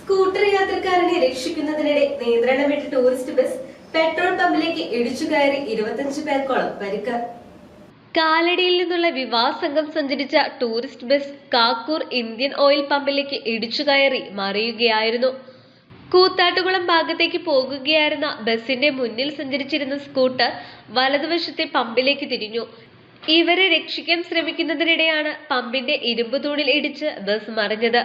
Scooter യാത്രക്കാരനെ രക്ഷിക്കുന്നതിനിടെ നിയന്ത്രണം വിട്ട tourist bus petrol പമ്പിലേക്ക് ഇടിച്ചു കയറി 25 പേർക്കോളം പരിക്ക്. കാലടിയിൽ നിന്നുള്ള വിവാഹ സംഘം സഞ്ചരിച്ച tourist bus Kakkur Indian oil പമ്പിലേക്ക് ഇടിച്ചു കയറി മറിയുകയായിരുന്നു. കൂത്താട്ടുകുളം ഭാഗത്തേക്ക് പോകുകയായിരുന്ന ബസിന്റെ മുന്നിൽ സഞ്ചരിച്ചിരുന്ന സ്കൂട്ടർ വലതുവശത്തെ പമ്പിലേക്ക് തിരിഞ്ഞു. ഇവരെ രക്ഷിക്കാൻ ശ്രമിക്കുന്നതിനിടെയാണ് പമ്പിന്റെ ഇരുമ്പ് തൂണിൽ ഇടിച്ച് ബസ് മറിഞ്ഞത്.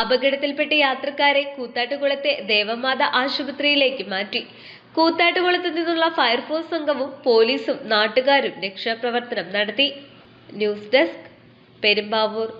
അപകടത്തിൽപ്പെട്ട യാത്രക്കാരെ കൂത്താട്ടുകുളത്തെ ദേവമാത ആശുപത്രിയിലേക്ക് മാറ്റി. കൂത്താട്ടുകുളത്ത് നിന്നുള്ള ഫയർഫോഴ്സ് സംഘവും പോലീസും നാട്ടുകാരും രക്ഷാപ്രവർത്തനം നടത്തി. News desk, Perumbavoor.